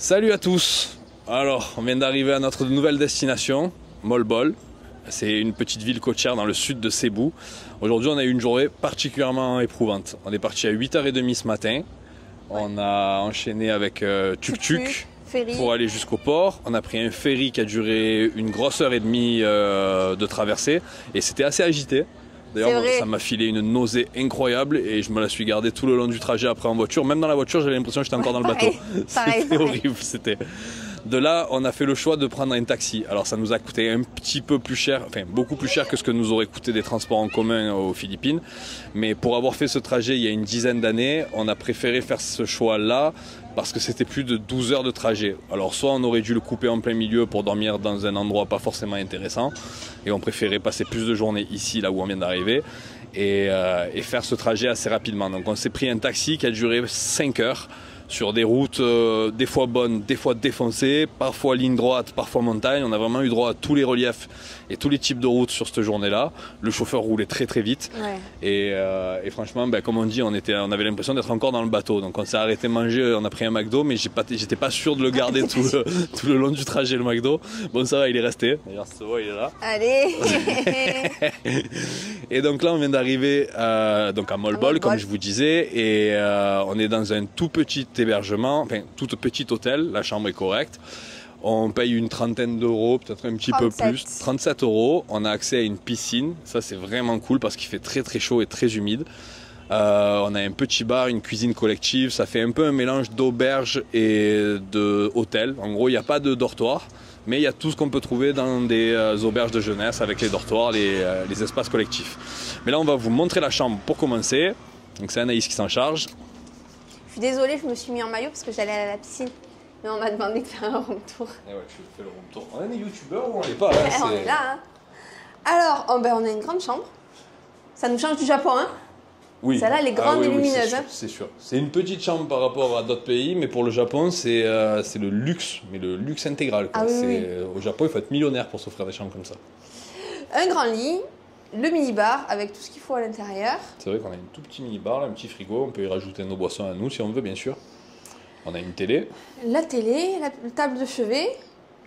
Salut à tous. Alors, on vient d'arriver à notre nouvelle destination, Molbol. C'est une petite ville côtière dans le sud de Cebu. Aujourd'hui, on a eu une journée particulièrement éprouvante. On est parti à 8h30 ce matin. On a enchaîné avec tuk-tuk pour aller jusqu'au port. On a pris un ferry qui a duré une grosse heure et demie de traversée. Et c'était assez agité. D'ailleurs, ça m'a filé une nausée incroyable et je me la suis gardée tout le long du trajet après en voiture. Même dans la voiture, j'avais l'impression que j'étais encore dans le bateau. C'était horrible. De là, on a fait le choix de prendre un taxi. Alors, ça nous a coûté un petit peu plus cher, enfin beaucoup plus cher que ce que nous aurait coûté des transports en commun aux Philippines. Mais pour avoir fait ce trajet il y a une dizaine d'années, on a préféré faire ce choix-là parce que c'était plus de 12 heures de trajet. Alors, soit on aurait dû le couper en plein milieu pour dormir dans un endroit pas forcément intéressant, et on préférait passer plus de journées ici, là où on vient d'arriver, et faire ce trajet assez rapidement. Donc, on s'est pris un taxi qui a duré 5 heures. Sur des routes des fois bonnes, des fois défoncées, parfois ligne droite, parfois montagne. On a vraiment eu droit à tous les reliefs et tous les types de routes sur cette journée-là. Le chauffeur roulait très très vite. Ouais. Et franchement, comme on dit, on avait l'impression d'être encore dans le bateau. Donc on s'est arrêté manger, on a pris un McDo, mais j'étais pas sûr de le garder tout le long du trajet, le McDo. Bon, ça va, il est resté. D'ailleurs, ce voit, il est là. Allez. Et donc là, on vient d'arriver à Molbol, comme je vous disais. Et on est dans un tout petit hébergement, enfin tout petit hôtel, la chambre est correcte. On paye une trentaine d'euros, peut-être un petit peu plus, 37 euros. On a accès à une piscine, ça c'est vraiment cool parce qu'il fait très très chaud et très humide. On a un petit bar, une cuisine collective, ça fait un peu un mélange d'auberge et d'hôtel. En gros, il n'y a pas de dortoir, mais il y a tout ce qu'on peut trouver dans des auberges de jeunesse avec les dortoirs, les espaces collectifs. Mais là, on va vous montrer la chambre pour commencer. Donc c'est Anaïs qui s'en charge. Je suis désolée, je me suis mis en maillot parce que j'allais à la piscine. Mais on m'a demandé de faire un room tour. Et ouais, tu fais le room tour. On est des youtubeurs ou on l'est pas? On est là. Hein. Alors, on a une grande chambre. Ça nous change du Japon, hein? Oui. Celle-là, elle est grande et lumineuse. C'est sûr. C'est une petite chambre par rapport à d'autres pays, mais pour le Japon, c'est le luxe, mais le luxe intégral. Quoi. Au Japon, il faut être millionnaire pour s'offrir des chambres comme ça. Un grand lit. Le mini-bar avec tout ce qu'il faut à l'intérieur. C'est vrai qu'on a un tout petit mini-bar, un petit frigo. On peut y rajouter nos boissons à nous si on veut, bien sûr. On a une télé. La télé, la table de chevet,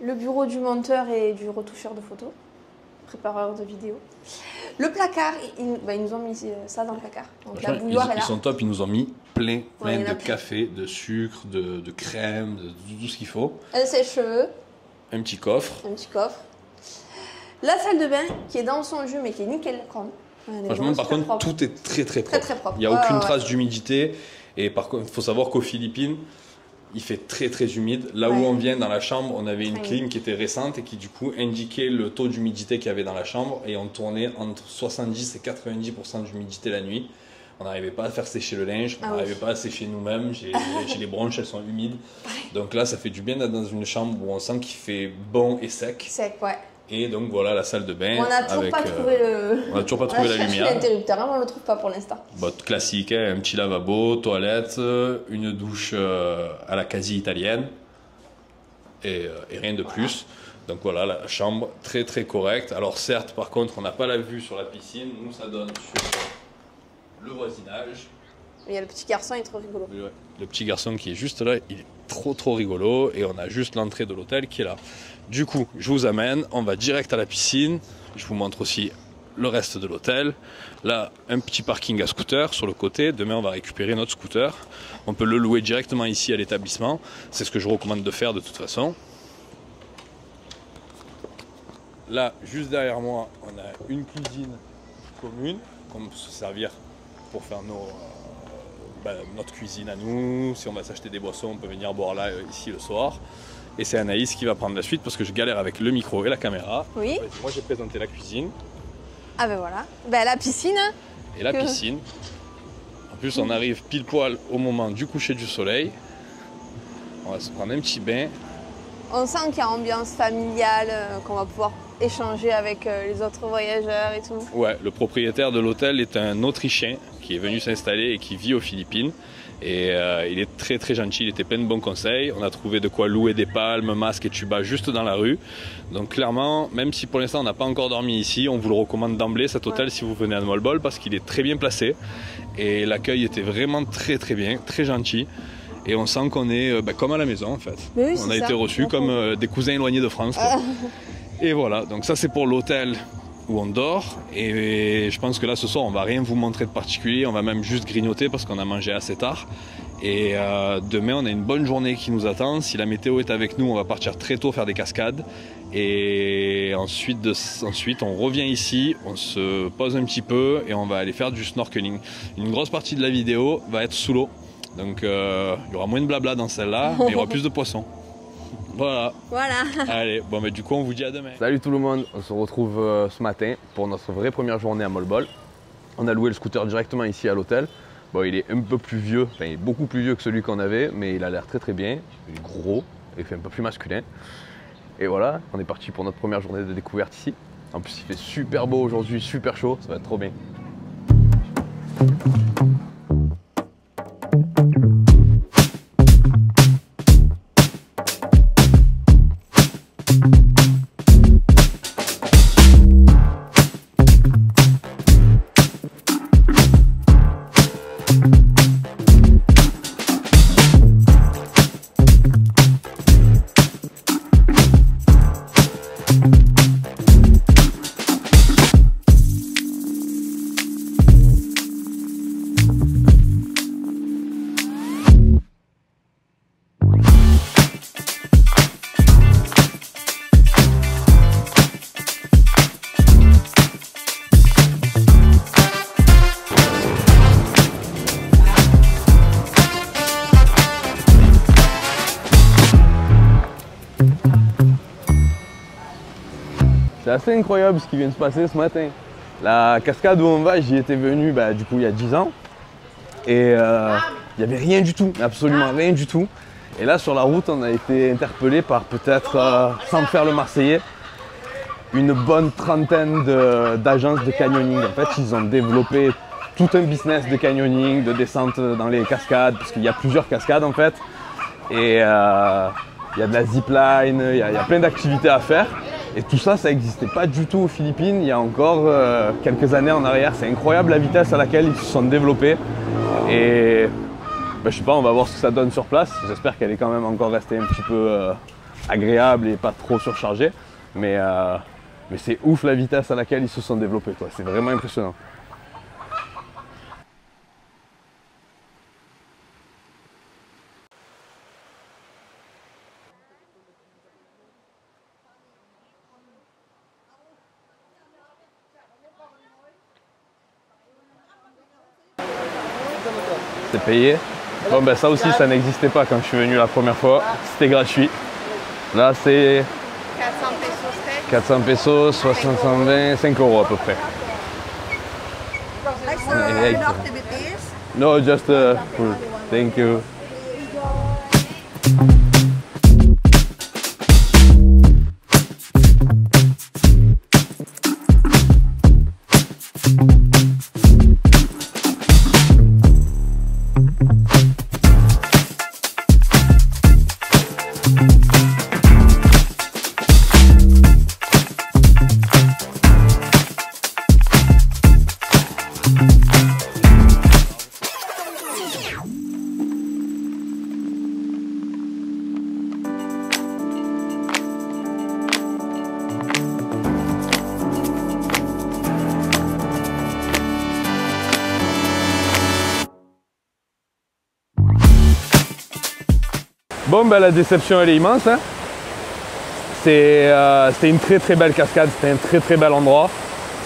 le bureau du monteur et du retoucheur de photos, prépareur de vidéos. Le placard, ils nous ont mis ça dans le placard. Donc la bouilloire est là. Ils sont top, ils nous ont mis plein de café, de sucre, de crème, de tout ce qu'il faut. Un sèche-cheveux. Un petit coffre. La salle de bain qui est dans son jus mais qui est nickel chrome. Franchement, par contre, propre. Tout est très propre. Très propre. Il n'y a aucune trace d'humidité. Et par contre, il faut savoir qu'aux Philippines, il fait très humide. Là où on vient dans la chambre, on avait une clim qui était récente et qui du coup indiquait le taux d'humidité qu'il y avait dans la chambre. Et on tournait entre 70 et 90% d'humidité la nuit. On n'arrivait pas à faire sécher le linge, on n'arrivait pas à sécher nous-mêmes. J'ai les bronches, elles sont humides. Donc là, ça fait du bien d'être dans une chambre où on sent qu'il fait bon et sec. Et donc voilà la salle de bain. On n'a toujours pas trouvé on a toujours pas trouvé la lumière. L'interrupteur, on ne le trouve pas pour l'instant. Classique, hein, un petit lavabo, toilette, une douche à la quasi italienne et rien de plus. Donc voilà la chambre très correcte. Alors certes, par contre, on n'a pas la vue sur la piscine. Nous, ça donne sur le voisinage. Il y a le petit garçon, il est trop rigolo. Le petit garçon qui est juste là, il est trop rigolo. Et on a juste l'entrée de l'hôtel qui est là. Du coup, je vous amène, on va direct à la piscine. Je vous montre aussi le reste de l'hôtel. Là, un petit parking à scooter sur le côté. Demain, on va récupérer notre scooter. On peut le louer directement ici à l'établissement. C'est ce que je recommande de faire de toute façon. Là, juste derrière moi, on a une cuisine commune qu'on peut se servir pour faire notre cuisine à nous. Si on va s'acheter des boissons, on peut venir boire là, ici le soir. Et c'est Anaïs qui va prendre la suite parce que je galère avec le micro et la caméra. Oui. Moi, j'ai présenté la cuisine. Ah ben voilà. La piscine. Et la piscine. En plus, on arrive pile poil au moment du coucher du soleil. On va se prendre un petit bain. On sent qu'il y a ambiance familiale, qu'on va pouvoir échanger avec les autres voyageurs et tout. Ouais, le propriétaire de l'hôtel est un Autrichien qui est venu s'installer et qui vit aux Philippines. Et il est très gentil, il était plein de bons conseils. On a trouvé de quoi louer des palmes, masques et tubas juste dans la rue. Donc clairement, même si pour l'instant on n'a pas encore dormi ici, on vous le recommande d'emblée cet hôtel si vous venez à Molbol parce qu'il est très bien placé. Et l'accueil était vraiment très bien, très gentil. et on sent qu'on est comme à la maison en fait. Oui, on a été reçus comme des cousins éloignés de France. Et voilà, donc ça c'est pour l'hôtel où on dort, et je pense que là ce soir on va rien vous montrer de particulier, on va même juste grignoter parce qu'on a mangé assez tard. Et demain on a une bonne journée qui nous attend. Si la météo est avec nous, on va partir très tôt faire des cascades. Et ensuite on revient ici, on se pose un petit peu et on va aller faire du snorkeling. Une grosse partie de la vidéo va être sous l'eau. Donc il y aura moins de blabla dans celle-là, mais il y aura plus de poissons. Voilà. Allez, bon mais du coup on vous dit à demain. Salut tout le monde, on se retrouve ce matin pour notre vraie première journée à Molbol. On a loué le scooter directement ici à l'hôtel. Bon, il est un peu plus vieux, enfin il est beaucoup plus vieux que celui qu'on avait, mais il a l'air très bien. Il est gros, il fait un peu plus masculin. Et voilà, on est parti pour notre première journée de découverte ici. En plus il fait super beau aujourd'hui, super chaud, ça va être trop bien. C'est assez incroyable ce qui vient de se passer ce matin. La cascade où on va, j'y étais venu du coup il y a 10 ans. Et il n'y avait rien du tout, absolument rien du tout. Et là sur la route, on a été interpellé par peut-être, sans faire le Marseillais, une bonne trentaine d'agences de canyoning. En fait, ils ont développé tout un business de canyoning, de descente dans les cascades, parce qu'il y a plusieurs cascades en fait. Et il y a de la zipline, il y a plein d'activités à faire. Et tout ça, ça n'existait pas du tout aux Philippines il y a encore quelques années en arrière. C'est incroyable la vitesse à laquelle ils se sont développés. Et je sais pas, on va voir ce que ça donne sur place. J'espère qu'elle est quand même encore restée un petit peu agréable et pas trop surchargée. Mais c'est ouf la vitesse à laquelle ils se sont développés, quoi. C'est vraiment impressionnant. C'est payé. Bon ça aussi ça n'existait pas quand je suis venu la première fois, c'était gratuit. Là c'est 400 pesos, 620, 5 euros à peu près. No, just food. Thank you. Bon, la déception elle est immense. Hein. C'était une très belle cascade, c'était un très bel endroit.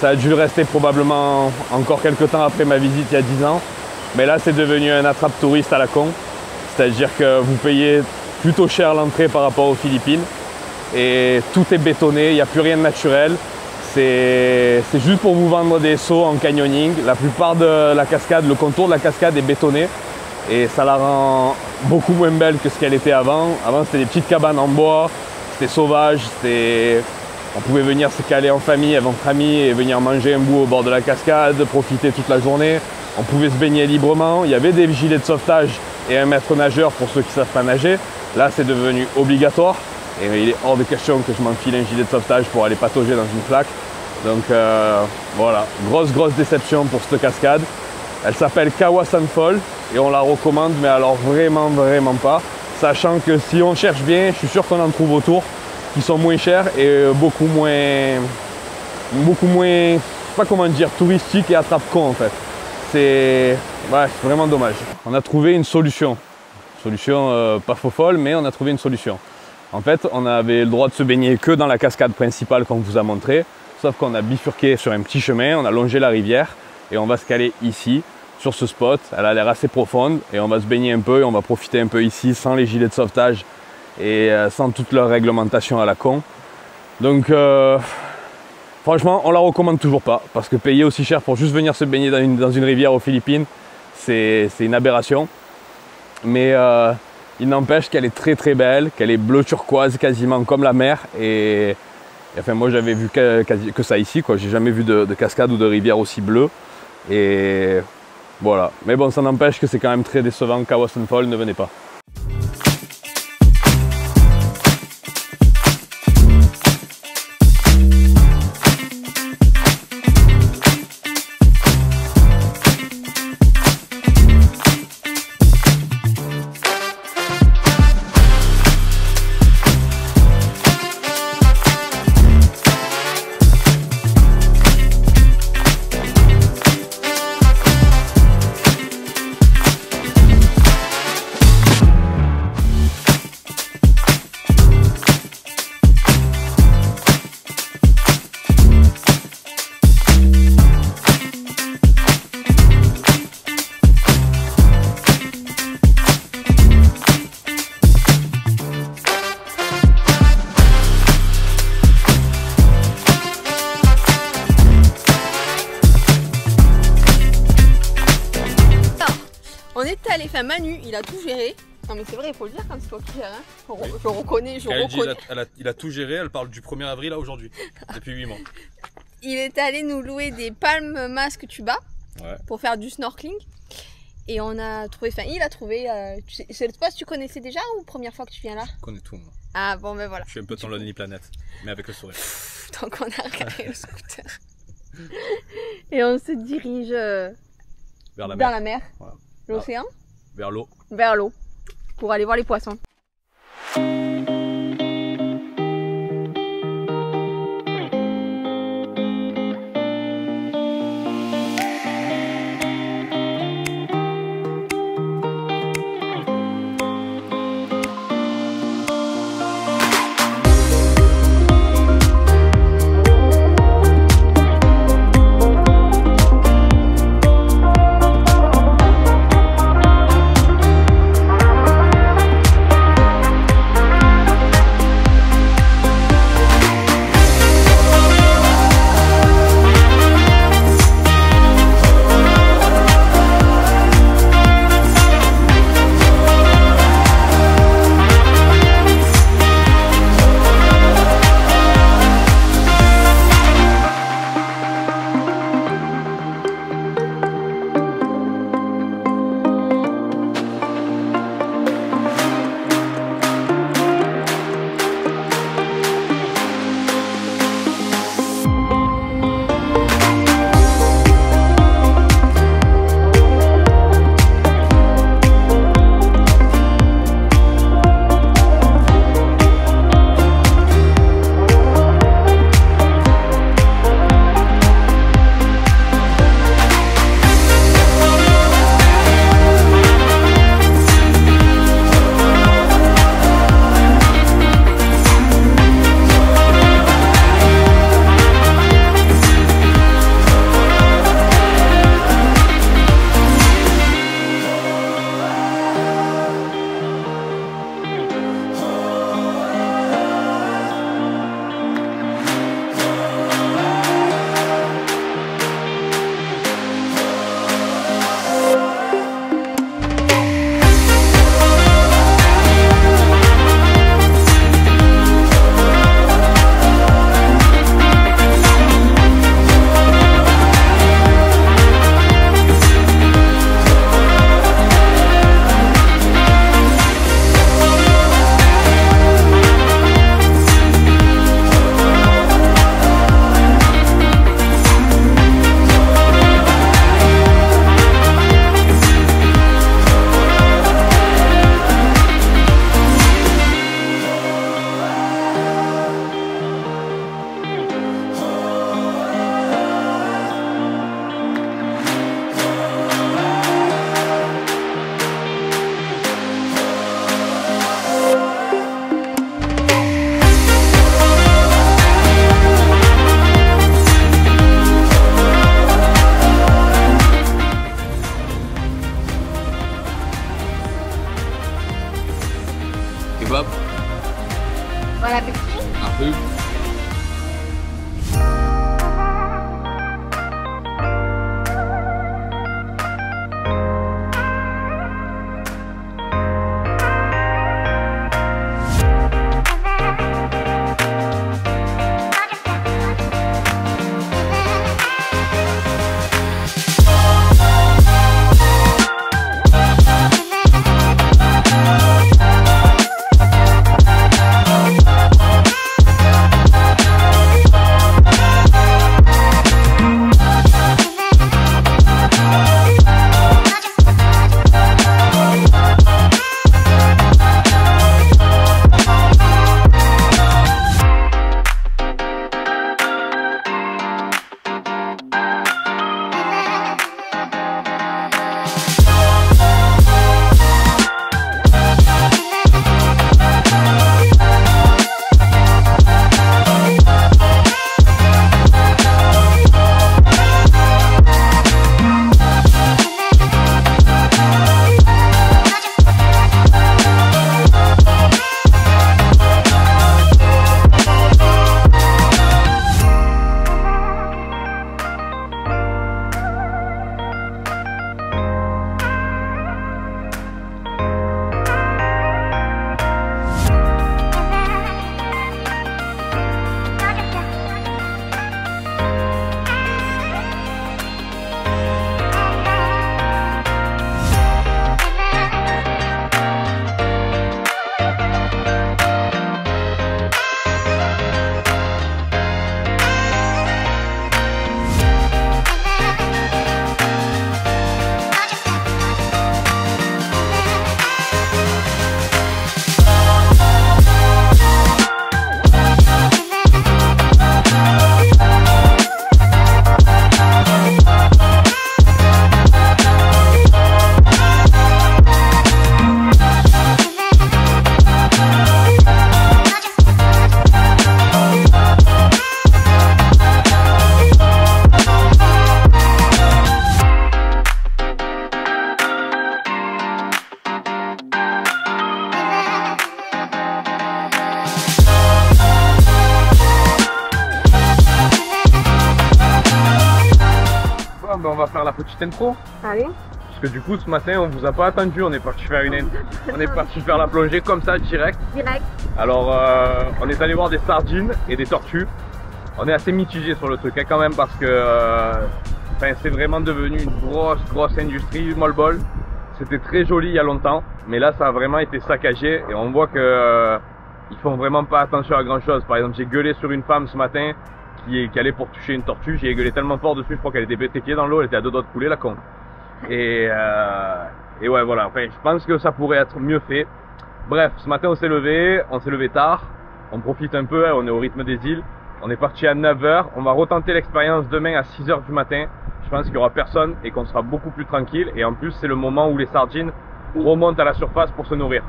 Ça a dû le rester probablement encore quelques temps après ma visite il y a 10 ans. Mais là c'est devenu un attrape-touriste à la con. C'est-à-dire que vous payez plutôt cher l'entrée par rapport aux Philippines. Et tout est bétonné, il n'y a plus rien de naturel. C'est juste pour vous vendre des sauts en canyoning. La plupart de la cascade, le contour de la cascade est bétonné. Et ça la rend beaucoup moins belle que ce qu'elle était avant. Avant c'était des petites cabanes en bois, c'était sauvage, on pouvait venir se caler en famille avec entre amis et venir manger un bout au bord de la cascade, profiter toute la journée. On pouvait se baigner librement, il y avait des gilets de sauvetage et un maître nageur pour ceux qui ne savent pas nager. Là c'est devenu obligatoire et il est hors de question que je m'enfile un gilet de sauvetage pour aller patauger dans une flaque. Donc voilà, grosse déception pour cette cascade. Elle s'appelle Kawasan Fall. et on la recommande, mais alors vraiment pas. Sachant que si on cherche bien, je suis sûr qu'on en trouve autour qui sont moins chers et beaucoup moins, je sais pas comment dire, touristiques et attrape-con en fait. C'est vraiment dommage. On a trouvé une solution. Solution pas faux folle, mais on a trouvé une solution. En fait, on avait le droit de se baigner que dans la cascade principale qu'on vous a montré, sauf qu'on a bifurqué sur un petit chemin, on a longé la rivière et on va se caler ici, sur ce spot. Elle a l'air assez profonde et on va se baigner un peu et on va profiter un peu ici sans les gilets de sauvetage et sans toute leur réglementation à la con. Donc franchement, on la recommande toujours pas parce que payer aussi cher pour juste venir se baigner dans une rivière aux Philippines, c'est une aberration. Mais il n'empêche qu'elle est très belle, qu'elle est bleu turquoise quasiment comme la mer. Et enfin, moi j'avais vu que ça ici, quoi. J'ai jamais vu de cascade ou de rivière aussi bleue. Et voilà. Mais bon, ça n'empêche que c'est quand même très décevant. Kawasan Fall, ne venez pas. On est allé, enfin Manu, il a tout géré. Non mais c'est vrai, il faut le dire quand c'est toi qui gères. Hein. Je reconnais. Il a tout géré, elle parle du 1er avril à aujourd'hui, depuis 8 mois. Il est allé nous louer des palmes masques tuba pour faire du snorkeling. Et on a trouvé, enfin il a trouvé, c'est le spot que tu connaissais déjà ou première fois que tu viens là? Je connais tout moi. Ah bon ben voilà. Je suis un peu dans Lonely Planet, mais avec le sourire. Donc on a regardé le scooter. Et on se dirige vers la mer. Voilà. L'océan? Vers l'eau. Vers l'eau. Pour aller voir les poissons. Bon appétit. Merci. On va faire la petite intro. Allez. Parce que du coup ce matin on vous a pas attendu, on est parti faire on est parti faire la plongée comme ça direct. Alors on est allé voir des sardines et des tortues. On est assez mitigé sur le truc hein, quand même parce que c'est vraiment devenu une grosse industrie molbol. C'était très joli il y a longtemps, mais là ça a vraiment été saccagé et on voit que ils font vraiment pas attention à grand chose. Par exemple j'ai gueulé sur une femme ce matin qui allait pour toucher une tortue, j'ai gueulé tellement fort dessus, je crois qu'elle était pétrifiée dans l'eau, elle était à deux doigts de couler la con. Et ouais voilà, enfin, je pense que ça pourrait être mieux fait. Bref, ce matin on s'est levé tard, on profite un peu, hein, on est au rythme des îles. On est parti à 9 h, on va retenter l'expérience demain à 6 h du matin. Je pense qu'il n'y aura personne et qu'on sera beaucoup plus tranquille. Et en plus c'est le moment où les sardines remontent à la surface pour se nourrir.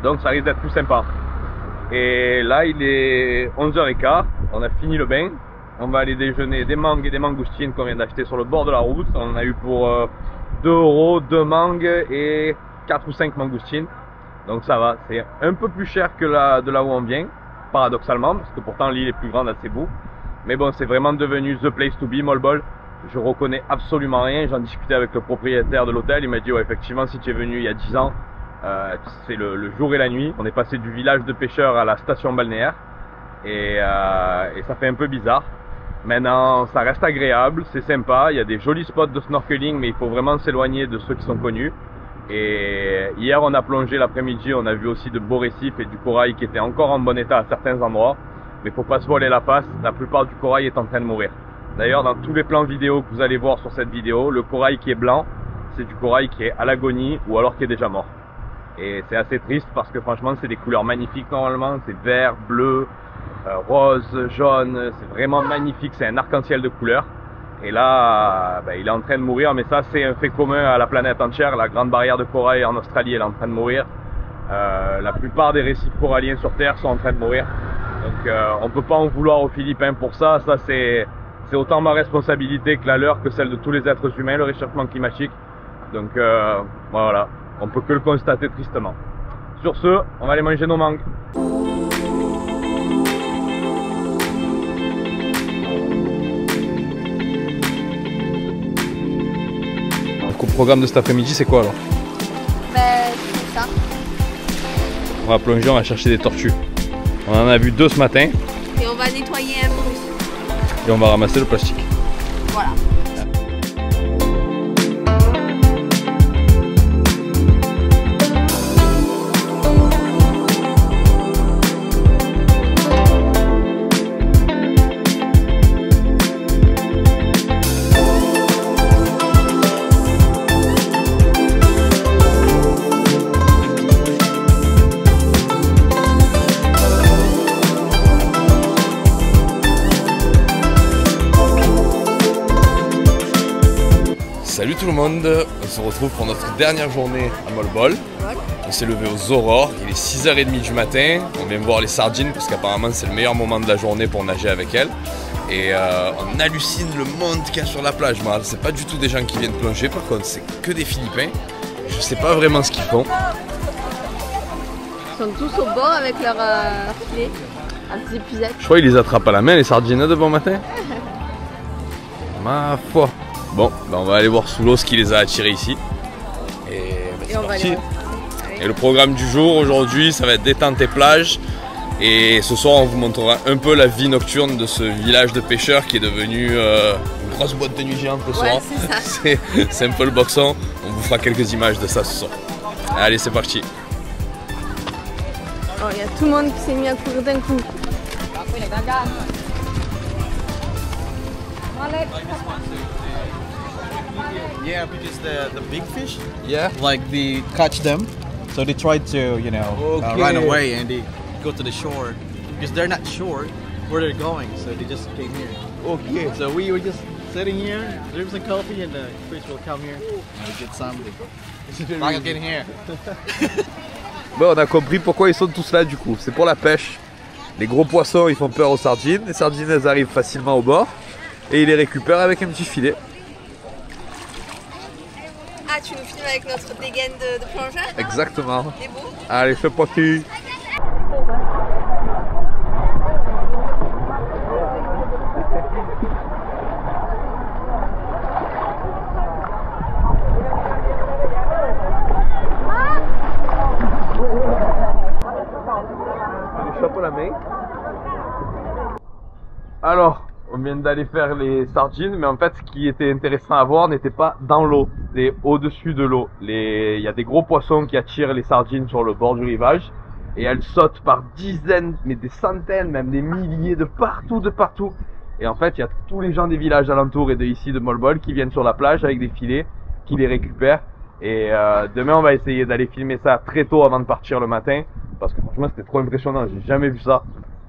Donc ça risque d'être plus sympa. Et là il est 11 h 15, on a fini le bain. On va aller déjeuner des mangues et des mangoustines qu'on vient d'acheter sur le bord de la route. On en a eu pour 2 €, 2 mangues et 4 ou 5 mangoustines. Donc ça va, c'est un peu plus cher que de là où on vient, paradoxalement, parce que pourtant l'île est plus grande à Cebu. Mais bon, c'est vraiment devenu the place to be, Molbol. Je reconnais absolument rien, j'en discutais avec le propriétaire de l'hôtel, il m'a dit ouais, effectivement si tu es venu il y a 10 ans, c'est le jour et la nuit. On est passé du village de pêcheurs à la station balnéaire et ça fait un peu bizarre. Maintenant ça reste agréable, c'est sympa, il y a des jolis spots de snorkeling mais il faut vraiment s'éloigner de ceux qui sont connus. Et hier on a plongé l'après-midi, on a vu aussi de beaux récifs et du corail qui était encore en bon état à certains endroits. Mais faut pas se voiler la face, la plupart du corail est en train de mourir. D'ailleurs dans tous les plans vidéo que vous allez voir sur cette vidéo, le corail qui est blanc, c'est du corail qui est à l'agonie ou alors qui est déjà mort. Et c'est assez triste parce que franchement c'est des couleurs magnifiques normalement, c'est vert, bleu, rose, jaune, c'est vraiment magnifique, c'est un arc-en-ciel de couleurs. Et là, il est en train de mourir, mais ça c'est un fait commun à la planète entière. La grande barrière de corail en Australie, elle est en train de mourir. La plupart des récifs coralliens sur Terre sont en train de mourir. Donc on peut pas en vouloir aux Philippins pour ça. Ça c'est autant ma responsabilité que la leur, que celle de tous les êtres humains, le réchauffement climatique. Donc voilà, on peut que le constater tristement. Sur ce, on va aller manger nos mangues. au programme de cet après-midi, c'est quoi alors? Ben, c'est ça. On va plonger, on va chercher des tortues. On en a vu 2 ce matin. Et on va nettoyer un peu aussi. Et on va ramasser le plastique. Voilà. Salut tout le monde, on se retrouve pour notre dernière journée à Molbol. On s'est levé aux aurores, il est 6h30 du matin, on vient voir les sardines parce qu'apparemment c'est le meilleur moment de la journée pour nager avec elles. Et on hallucine le monde qu'il y a sur la plage. C'est pas du tout des gens qui viennent plonger, par contre c'est que des Philippins. Je sais pas vraiment ce qu'ils font. Ils sont tous au bord avec leur filet, un petit épuisette. Je crois qu'ils les attrapent à la main les sardines de bon matin. Ma foi. Bon, ben on va aller voir sous l'eau ce qui les a attirés ici. Et c'est parti. Et le programme du jour aujourd'hui, ça va être détente et plage. Et ce soir, on vous montrera un peu la vie nocturne de ce village de pêcheurs qui est devenu une grosse boîte de nuit géante le soir. Ouais, c'est un peu le boxon. On vous fera quelques images de ça ce soir. Allez, c'est parti. Oh, il y a tout le monde qui s'est mis à courir d'un coup. Yeah, because the big fish, like they catch them, so they try to, you know, run away and they go to the shore because they're not sure where they're going, so they just came here. Okay. So we were just sitting here, drink some coffee, and the fish will come here and we get something. Like again here. Bon, on a compris pourquoi ils sont tous là du coup, c'est pour la pêche. Les gros poissons ils font peur aux sardines, les sardines elles arrivent facilement au bord et ils les récupèrent avec un petit filet. Ah, tu nous filmes avec notre dégaine de plongeur? Exactement. C'est beau. Allez, c'est parti. Allez, chapeau la main. Alors, on vient d'aller faire les sardines, mais en fait, ce qui était intéressant à voir n'était pas dans l'eau, c'était au-dessus de l'eau. Il y a des gros poissons qui attirent les sardines sur le bord du rivage, et elles sautent par dizaines, mais des centaines, même des milliers, de partout. Et en fait, il y a tous les gens des villages alentours et de ici de Molbol qui viennent sur la plage avec des filets, qui les récupèrent. Et demain, on va essayer d'aller filmer ça très tôt avant de partir le matin, parce que franchement, c'était trop impressionnant, j'ai jamais vu ça.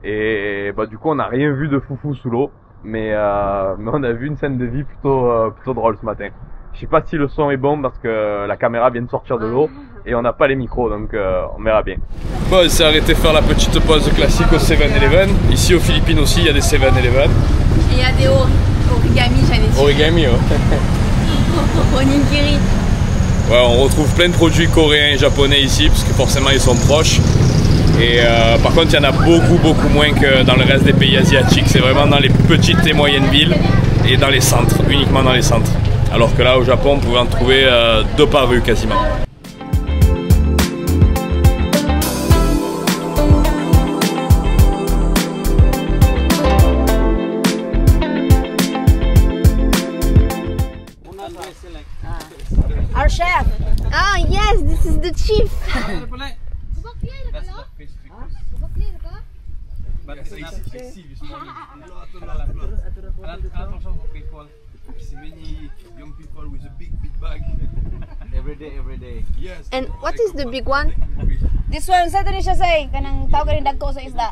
Et bah, du coup, on n'a rien vu de foufou sous l'eau. Mais on a vu une scène de vie plutôt drôle ce matin. Je sais pas si le son est bon parce que la caméra vient de sortir de l'eau et on n'a pas les micros, donc on verra bien. Bon, on s'est arrêté faire la petite pause classique au 7-Eleven. Ici aux Philippines aussi il y a des 7-Eleven. Et il y a des origami, j'allais dire. Origami, ouais. Onigiri. Ouais, on retrouve plein de produits coréens et japonais ici parce que forcément ils sont proches. Et par contre, il y en a beaucoup moins que dans le reste des pays asiatiques. C'est vraiment dans les petites et moyennes villes et dans les centres, uniquement dans les centres. Alors que là, au Japon, on pouvait en trouver 2 par rue quasiment. Our chef. Ah, yes, this is the chief. But it's not excessive, small. Attention for people. See many young people with a big bag. Every day. Yes. And what is the big one? This one, sa ito siya say, kanang tawag rin dagko sa isda.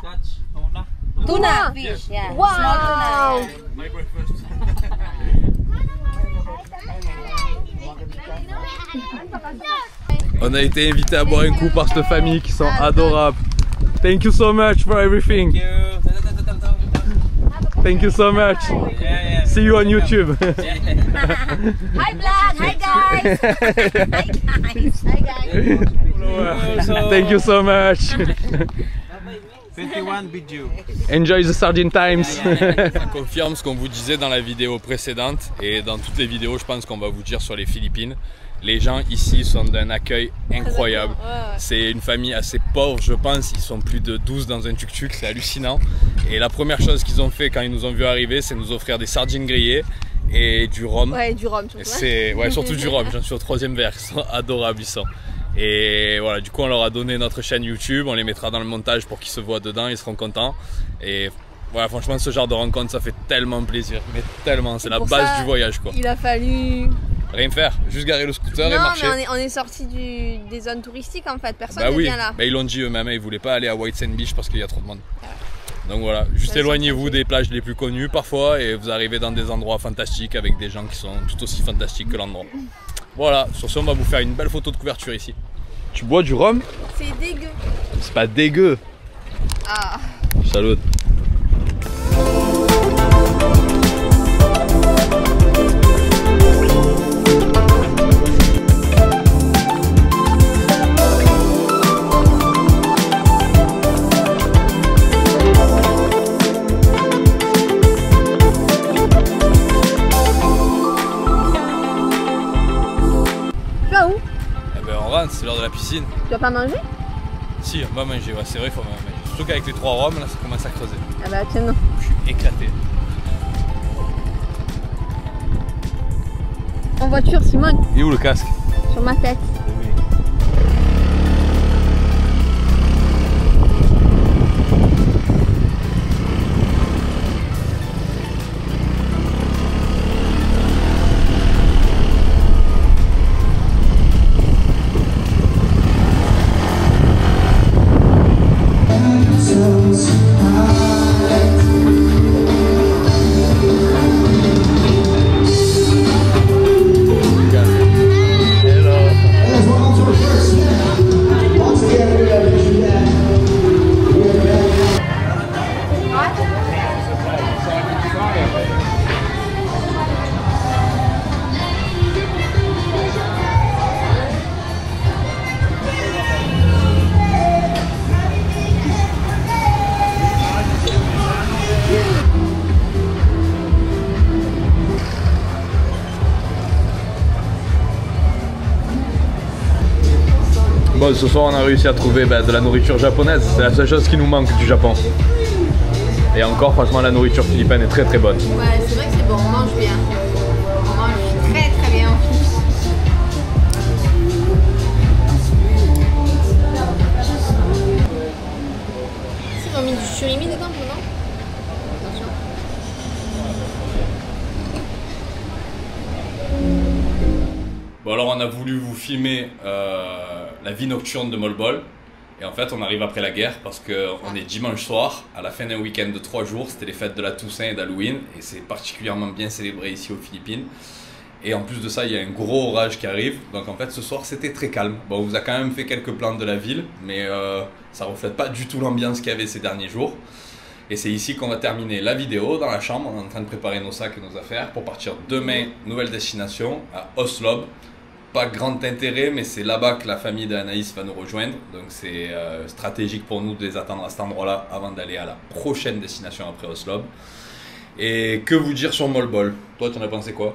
Tuna. Tuna fish, yeah. Wow. Small tuna. My breakfast. On a été invité à boire un coup par cette famille qui sont adorables. Thank you so much for everything. Thank you so much. Yeah. See you on YouTube. Hi vlog, hi guys. Hi guys. Thank you so much. 51 Biju. Enjoy the sardine times. Ça confirme ce qu'on vous disait dans la vidéo précédente et dans toutes les vidéos, je pense qu'on va vous dire sur les Philippines. Les gens ici sont d'un accueil incroyable. C'est une famille assez pauvre, je pense. Ils sont plus de 12 dans un tuk-tuk, c'est hallucinant. Et la première chose qu'ils ont fait quand ils nous ont vu arriver, c'est nous offrir des sardines grillées et du rhum. Ouais, du rhum surtout. Ouais, surtout du rhum, j'en suis au 3e verre. Ils sont adorables, ils sont. Et voilà, du coup on leur a donné notre chaîne YouTube, on les mettra dans le montage pour qu'ils se voient dedans, ils seront contents. Et voilà, franchement ce genre de rencontre ça fait tellement plaisir, mais tellement, c'est la base du voyage quoi. Il a fallu... Rien faire, juste garer le scooter et marcher. Non mais on est sorti des zones touristiques en fait, personne Bah ne oui, vient là. bah ils l'ont dit eux-mêmes, ils voulaient pas aller à White Sand Beach parce qu'il y a trop de monde. Donc voilà, juste éloignez-vous des plages les plus connues parfois et vous arrivez dans des endroits fantastiques avec des gens qui sont tout aussi fantastiques que l'endroit. Voilà, sur ce on va vous faire une belle photo de couverture ici. Tu bois du rhum? C'est dégueu. C'est pas dégueu. Ah. Salut. C'est l'heure de la piscine. Tu vas pas manger? Si, on va manger, ouais, c'est vrai, il faut manger. Surtout qu'avec les 3 rhums, là, ça commence à creuser. Ah bah tiens, non. Je suis éclaté. En voiture, Simone. Et où le casque? Sur ma tête. Bon, ce soir on a réussi à trouver de la nourriture japonaise, c'est la seule chose qui nous manque du Japon. Et encore, franchement, la nourriture philippine est très très bonne. Ouais, c'est vrai que c'est bon, on mange bien. On mange très très bien. Ils ont mis du surimi dedans, non? Attention. Bon alors on a voulu vous filmer la vie nocturne de Molbol. Et en fait on arrive après la guerre parce qu'on est dimanche soir, à la fin d'un week-end de 3 jours, c'était les fêtes de la Toussaint et d'Halloween. Et c'est particulièrement bien célébré ici aux Philippines. Et en plus de ça il y a un gros orage qui arrive. Donc en fait ce soir c'était très calme. Bon, on vous a quand même fait quelques plans de la ville, mais ça reflète pas du tout l'ambiance qu'il y avait ces derniers jours. Et c'est ici qu'on va terminer la vidéo, dans la chambre. On est en train de préparer nos sacs et nos affaires pour partir demain, nouvelle destination, à Oslob. Pas grand intérêt, mais c'est là-bas que la famille d'Anaïs va nous rejoindre. Donc c'est stratégique pour nous de les attendre à cet endroit-là avant d'aller à la prochaine destination après Oslob. Et que vous dire sur Molbol? Toi, tu en as pensé quoi?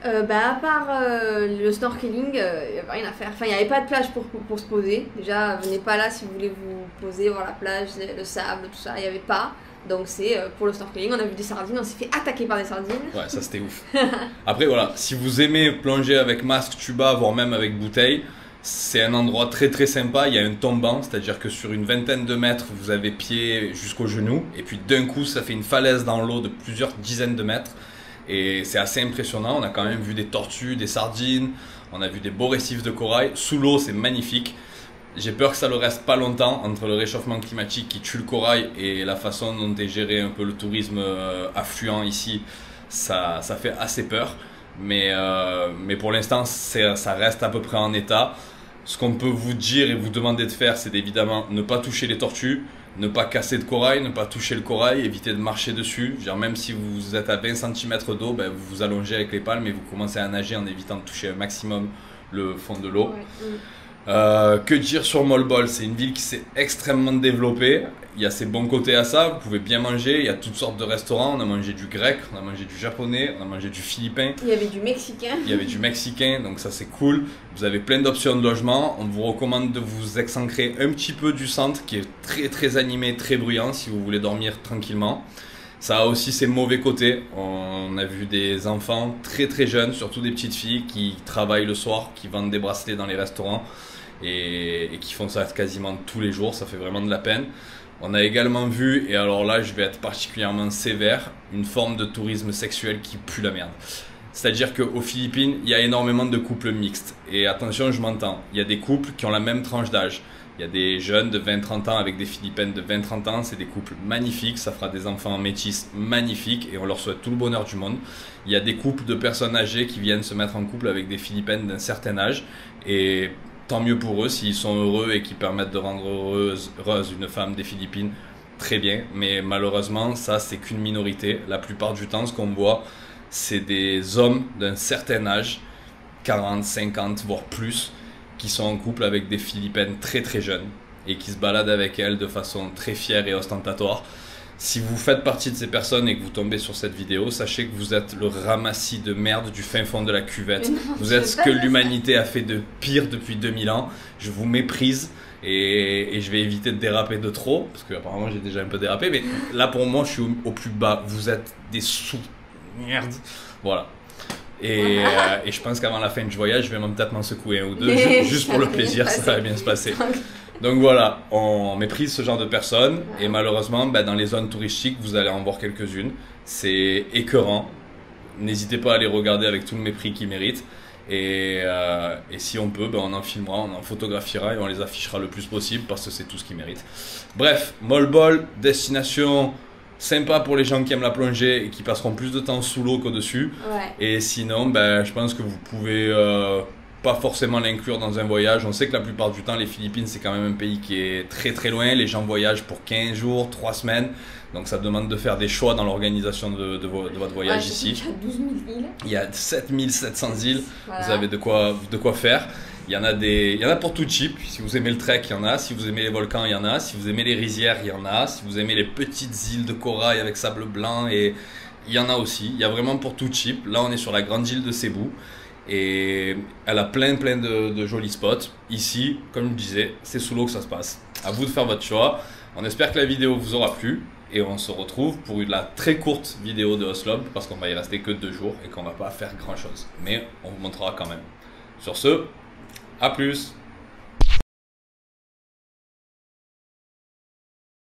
À part le snorkeling, il n'y avait rien à faire. Enfin, il n'y avait pas de plage pour se poser. Déjà, venez pas là si vous voulez vous poser, voir la plage, le sable, tout ça. Il n'y avait pas. Donc c'est pour le snorkeling, on a vu des sardines, on s'est fait attaquer par des sardines. Ouais, ça c'était ouf. Après voilà, si vous aimez plonger avec masque, tuba, voire même avec bouteille, c'est un endroit très très sympa. Il y a un tombant, c'est-à-dire que sur une vingtaine de mètres, vous avez pied jusqu'aux genoux. Et puis d'un coup, ça fait une falaise dans l'eau de plusieurs dizaines de mètres. Et c'est assez impressionnant, on a quand même vu des tortues, des sardines, on a vu des beaux récifs de corail. Sous l'eau, c'est magnifique. J'ai peur que ça ne le reste pas longtemps entre le réchauffement climatique qui tue le corail et la façon dont est géré un peu le tourisme affluent ici. Ça fait assez peur. Mais pour l'instant, ça reste à peu près en état. Ce qu'on peut vous dire et vous demander de faire, c'est évidemment ne pas toucher les tortues, ne pas casser de corail, ne pas toucher le corail, éviter de marcher dessus. Genre, même si vous êtes à 20 cm d'eau, ben, vous vous allongez avec les palmes et vous commencez à nager en évitant de toucher un maximum le fond de l'eau. Ouais. Que dire sur Molbol? C'est une ville qui s'est extrêmement développée. Il y a ses bons côtés à ça, vous pouvez bien manger, il y a toutes sortes de restaurants, on a mangé du grec, on a mangé du japonais, on a mangé du philippin. Il y avait du mexicain. Il y avait du mexicain, donc ça c'est cool. Vous avez plein d'options de logement, on vous recommande de vous exancrer un petit peu du centre qui est très très animé, très bruyant si vous voulez dormir tranquillement. Ça a aussi ses mauvais côtés, on a vu des enfants très très jeunes, surtout des petites filles qui travaillent le soir, qui vendent des bracelets dans les restaurants et qui font ça quasiment tous les jours, ça fait vraiment de la peine. On a également vu, et alors là je vais être particulièrement sévère, une forme de tourisme sexuel qui pue la merde. C'est-à-dire qu'aux Philippines, il y a énormément de couples mixtes. Et attention, je m'entends, il y a des couples qui ont la même tranche d'âge. Il y a des jeunes de 20-30 ans avec des Philippines de 20-30 ans, c'est des couples magnifiques, ça fera des enfants métis magnifiques et on leur souhaite tout le bonheur du monde. Il y a des couples de personnes âgées qui viennent se mettre en couple avec des Philippines d'un certain âge et tant mieux pour eux s'ils sont heureux et qui permettent de rendre heureuse une femme des Philippines, très bien. Mais malheureusement, ça c'est qu'une minorité. La plupart du temps, ce qu'on voit, c'est des hommes d'un certain âge, 40, 50, voire plus, qui sont en couple avec des Philippines très très jeunes et qui se baladent avec elles de façon très fière et ostentatoire. Si vous faites partie de ces personnes et que vous tombez sur cette vidéo, sachez que vous êtes le ramassis de merde du fin fond de la cuvette. Non, vous êtes ce que l'humanité a fait de pire depuis 2000 ans. Je vous méprise et je vais éviter de déraper de trop, parce que apparemment j'ai déjà un peu dérapé, mais là pour moi je suis au plus bas. Vous êtes des sous-merde. Voilà. Et je pense qu'avant la fin du voyage, je vais même peut-être m'en secouer un ou deux, juste pour le plaisir, ça va bien se passer. Donc voilà, on méprise ce genre de personnes et malheureusement, dans les zones touristiques, vous allez en voir quelques-unes. C'est écœurant. N'hésitez pas à les regarder avec tout le mépris qu'ils méritent. Et si on peut, on en filmera, on en photographiera et on les affichera le plus possible parce que c'est tout ce qu'ils méritent. Bref, Molbol, destination sympa pour les gens qui aiment la plongée et qui passeront plus de temps sous l'eau qu'au-dessus. Ouais. Et sinon, je pense que vous pouvez pas forcément l'inclure dans un voyage. On sait que la plupart du temps, les Philippines, c'est quand même un pays qui est très très loin. Les gens voyagent pour 15 jours, 3 semaines. Donc ça demande de faire des choix dans l'organisation de votre voyage ici. Il y a 12 000 îles. Il y a 7700 îles. Voilà. Vous avez de quoi faire. Il y en a pour tout type. Si vous aimez le trek, il y en a. Si vous aimez les volcans, il y en a. Si vous aimez les rizières, il y en a. Si vous aimez les petites îles de corail avec sable blanc, et il y en a aussi. Il y a vraiment pour tout type. Là, on est sur la grande île de Cebu. Et elle a plein de jolis spots. Ici, comme je le disais, c'est sous l'eau que ça se passe. À vous de faire votre choix. On espère que la vidéo vous aura plu. Et on se retrouve pour la très courte vidéo de Oslob. Parce qu'on va y rester que 2 jours et qu'on va pas faire grand chose. Mais on vous montrera quand même. Sur ce, à plus!